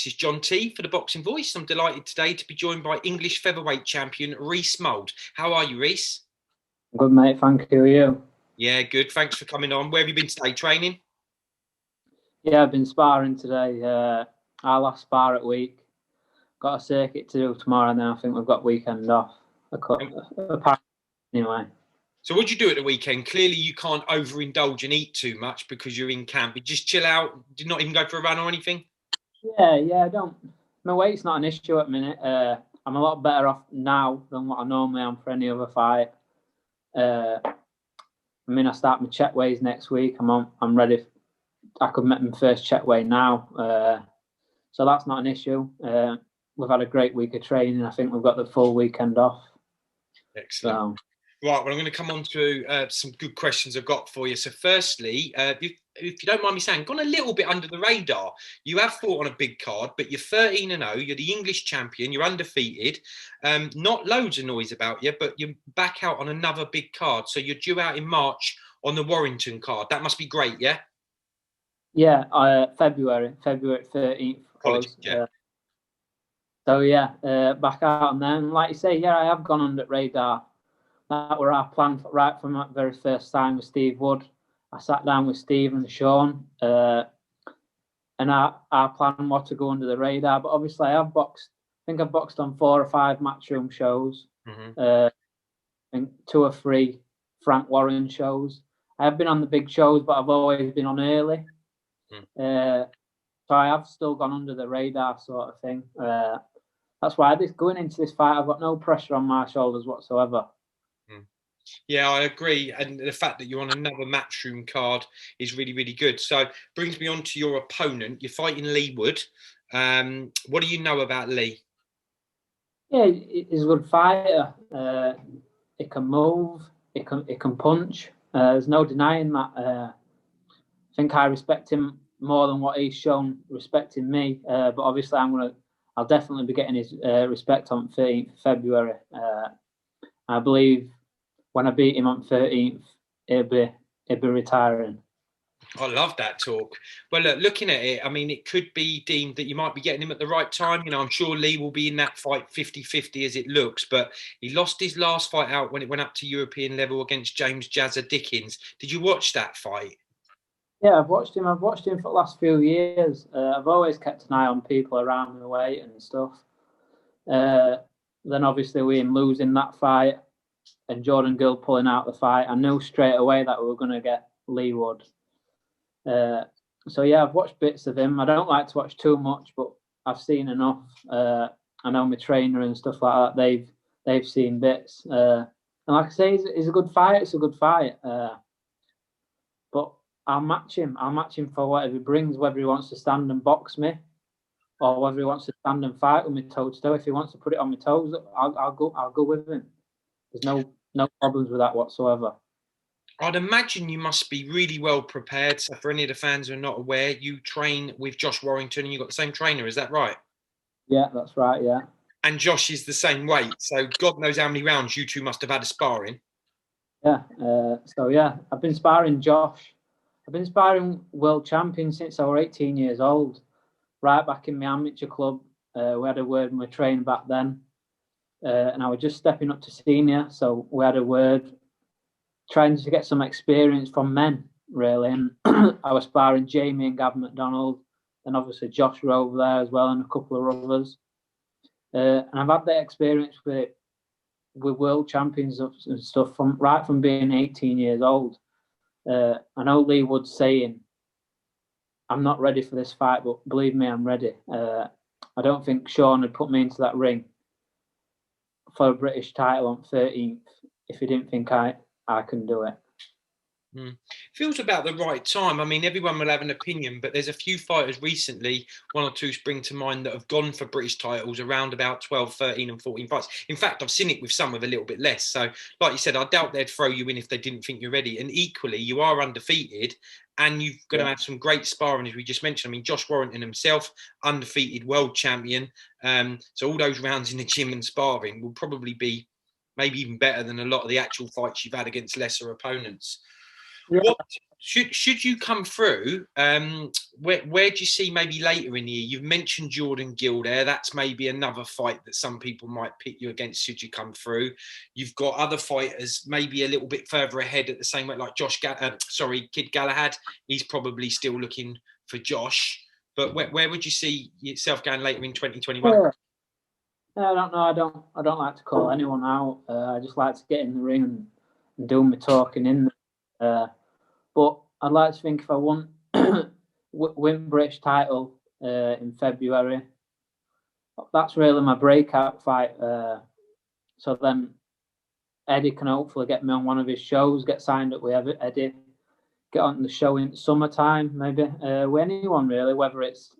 This is John T for the Boxing Voice. I'm delighted today to be joined by English Featherweight champion Reece Mould. How are you, Reece? Good, mate. Thank you. You? Yeah, good. Thanks for coming on. Where have you been today? Training? Yeah, I've been sparring today. Our last spar at week. Got a circuit to do tomorrow, and then I think we've got weekend off. Anyway. So what do you do at the weekend? Clearly you can't overindulge and eat too much because you're in camp. You just chill out, did not even go for a run or anything? Yeah, I don't. My weight's not an issue at the minute. I'm a lot better off now than what I normally am for any other fight. I start my check weighs next week. I'm ready. I could make my first check weigh now. So that's not an issue. We've had a great week of training. I think we've got the full weekend off. Excellent. Right, well, I'm going to come on to some good questions I've got for you. So firstly, if you don't mind me saying, gone a little bit under the radar. You have fought on a big card, but you're 13-0. You're the English champion. You're undefeated. Not loads of noise about you, but you're back out on another big card. So you're due out in March on the Warrington card. That must be great, yeah? Yeah, February 13th. Apologies, yeah. Back out and then, like you say, yeah, I have gone under radar. That were our plan right from that very first time with Leigh Wood. I sat down with Steve and Sean, and our plan was to go under the radar. But obviously, I've boxed on 4 or 5 matchroom shows. I think 2 or 3 Frank Warren shows. I have been on the big shows, but I've always been on early. So I have still gone under the radar, sort of thing. That's why going into this fight, I've got no pressure on my shoulders whatsoever. Yeah, I agree. And the fact that you're on another matchroom card is really, really good. So brings me on to your opponent. You're fighting Leigh Wood. What do you know about Leigh? Yeah, he's a good fighter. He can move. He can punch. There's no denying that. I think I respect him more than what he's shown respecting me. But obviously, I'll definitely be getting his respect on 13th February. I believe when I beat him on 13th, he'll be retiring. I love that talk. Well, look, looking at it, I mean, it could be deemed that you might be getting him at the right time. You know, I'm sure Leigh will be in that fight 50-50 as it looks, but he lost his last fight out when it went up to European level against James Jazza Dickens. Did you watch that fight? Yeah, I've watched him. I've watched him for the last few years. I've always kept an eye on people around my weight and stuff. Then obviously with him losing that fight and Jordan Gill pulling out the fight, I knew straight away that we were going to get Leigh Wood. So yeah, I've watched bits of him. I don't like to watch too much, but I've seen enough. I know my trainer and stuff like that. They've seen bits. And like I say, he's a good fight. It's a good fight. But I'll match him. I'll match him for whatever he brings, whether he wants to stand and box me, or whether he wants to stand and fight with me toe to toe. If he wants to put it on my toes, I'll go with him. There's no problems with that whatsoever. I'd imagine you must be really well prepared. So for any of the fans who are not aware, you train with Josh Warrington and you've got the same trainer, is that right? Yeah, that's right, yeah. And Josh is the same weight. So God knows how many rounds you two must have had a sparring. Yeah, I've been sparring Josh. I've been sparring world champion since I was 18 years old. Right back in my amateur club. We had a word with my trainer back then. And I was just stepping up to senior. So we had a word, trying to get some experience from men, really. And I was sparring Jamie and Gavin McDonald. And obviously Josh were over there as well and a couple of others. And I've had that experience with world champions and stuff from being 18 years old. I know Leigh Wood's saying, I'm not ready for this fight, but believe me, I'm ready. I don't think Sean had put me into that ring for a British title on 13th if he didn't think I can do it. Feels about the right time. I mean, everyone will have an opinion, but there's a few fighters recently, 1 or 2 spring to mind, that have gone for British titles around about 12, 13 and 14 fights. In fact, I've seen it with some with a little bit less. So like you said, I doubt they'd throw you in if they didn't think you're ready. And equally, you are undefeated and you've got to have some great sparring, as we just mentioned. I mean, Josh Warrington himself, undefeated world champion. So all those rounds in the gym and sparring will probably be maybe even better than a lot of the actual fights you've had against lesser opponents. Yeah, Should you come through, where do you see maybe later in the year? You've mentioned Jordan Gill there. That's maybe another fight that some people might pit you against should you come through. You've got other fighters maybe a little bit further ahead at the same way, like Kid Galahad. He's probably still looking for Josh. But where would you see yourself going later in 2021? I don't know. I don't like to call anyone out. I just like to get in the ring and do my talking in there. But I'd like to think if I win British title in February, that's really my breakout fight. So then Eddie can hopefully get me on one of his shows, get signed up with Eddie, get on the show in summertime, maybe with anyone really, whether it's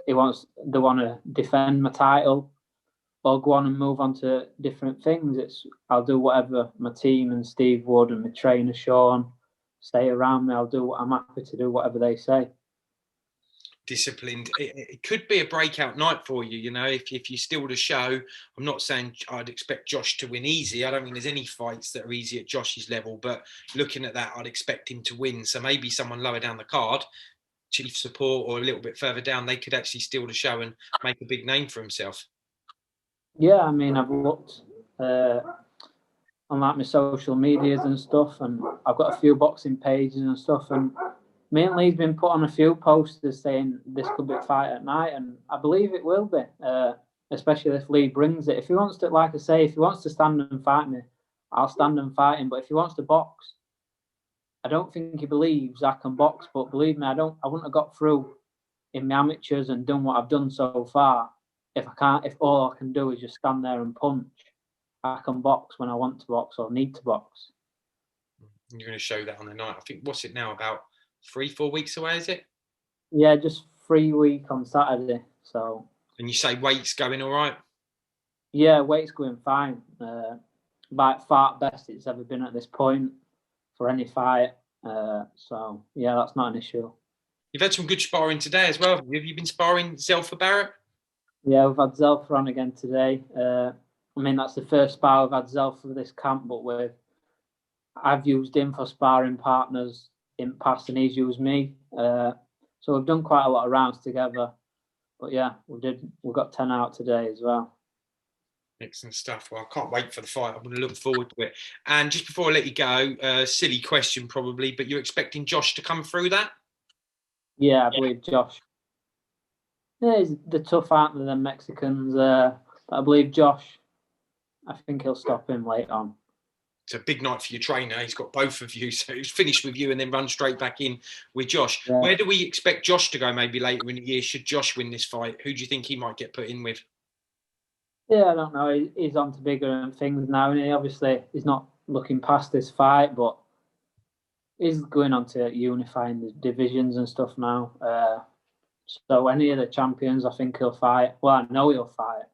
they want to defend my title or go on and move on to different things. I'll do whatever my team and Steve Wood and my trainer Sean say around me. I'm happy to do whatever they say. Disciplined. It could be a breakout night for you, you know, if you still to show. I'm not saying I'd expect Josh to win easy. I don't think there's any fights that are easy at Josh's level, but looking at that, I'd expect him to win. So maybe someone lower down the card, chief support, or a little bit further down, they could actually steal the show and make a big name for himself. Yeah, I mean, I've looked on like my social medias and stuff, and I've got a few boxing pages and stuff, and me and Leigh's been put on a few posters saying this could be a fight at night, and I believe it will be, especially if Leigh brings it. If he wants to, like I say, if he wants to stand and fight me, I'll stand and fight him. But if he wants to box, I don't think he believes I can box. But believe me, I wouldn't have got through in my amateurs and done what I've done so far if all I can do is just stand there and punch. I can box when I want to box or need to box. You're going to show that on the night. I think, what's it now, about 3-4 weeks away, is it? Yeah, just 3 weeks on Saturday. So. And you say weight's going all right? Yeah, weight's going fine. By far best it's ever been at this point for any fight. So yeah, that's not an issue. You've had some good sparring today as well. Have you been sparring Zelfa Barrett? Yeah, we've had Zelfa on again today. I mean, that's the first spar we've had Zelfa for this camp, but I've used him for sparring partners in the past, and he's used me. So we've done quite a lot of rounds together. But yeah, we got 10 out today as well. Excellent stuff. Well, I can't wait for the fight. I'm going to look forward to it. And just before I let you go, silly question probably, but you're expecting Josh to come through that? Yeah, I believe Josh. Yeah, they're tough, aren't they, them Mexicans? But I believe Josh, I think he'll stop him late on. It's a big night for your trainer. He's got both of you. So he's finished with you and then run straight back in with Josh. Yeah. Where do we expect Josh to go maybe later in the year? Should Josh win this fight? Who do you think he might get put in with? Yeah, I don't know. He's on to bigger things now. And obviously, he's not looking past this fight, but he's going on to unifying the divisions and stuff now. So any of the champions, I think he'll fight. Well, I know he'll fight.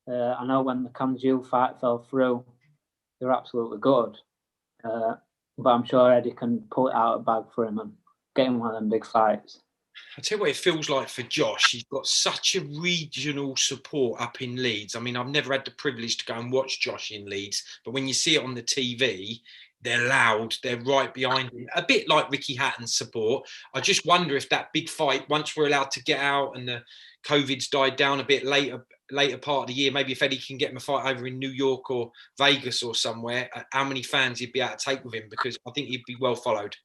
I know when the Kanju fight fell through, they're absolutely good. But I'm sure Eddie can pull it out of the bag for him and get him one of them big fights. I tell you what it feels like for Josh. He's got such a regional support up in Leeds. I mean, I've never had the privilege to go and watch Josh in Leeds, but when you see it on the TV, they're loud, they're right behind him. A bit like Ricky Hatton's support. I just wonder if that big fight, once we're allowed to get out and the COVID's died down a bit later part of the year, maybe if Eddie can get him a fight over in New York or Vegas or somewhere, how many fans he'd be able to take with him, because I think he'd be well followed.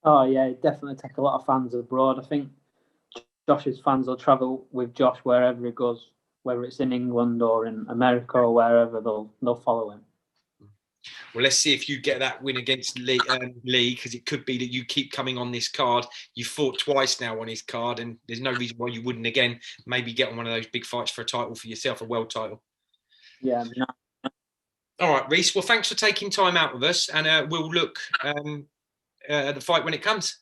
Oh, yeah, he'd definitely take a lot of fans abroad. I think Josh's fans will travel with Josh wherever he goes, whether it's in England or in America or wherever, they'll follow him. Well, let's see if you get that win against Leigh, because it could be that you keep coming on this card. You've fought twice now on his card, and there's no reason why you wouldn't again. Maybe get on one of those big fights for a title for yourself, a world title. Yeah. No. All right, Reece. Well, thanks for taking time out with us, and we'll look at the fight when it comes.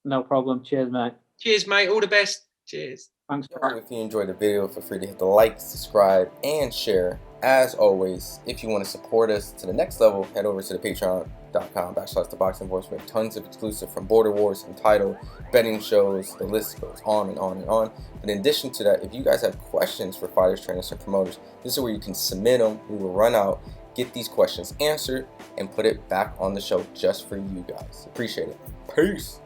No problem. Cheers, mate. Cheers, mate. All the best. Cheers. Thanks. If you enjoyed the video, feel free to hit the like, subscribe, and share. As always, if you want to support us to the next level, head over to the patreon.com/ThaBoxingVoice. We have tons of exclusive from Border Wars, Entitled, betting shows, the list goes on and on and on. But in addition to that, if you guys have questions for fighters, trainers, and promoters, this is where you can submit them. We will run out, get these questions answered and put it back on the show just for you guys. Appreciate it. Peace.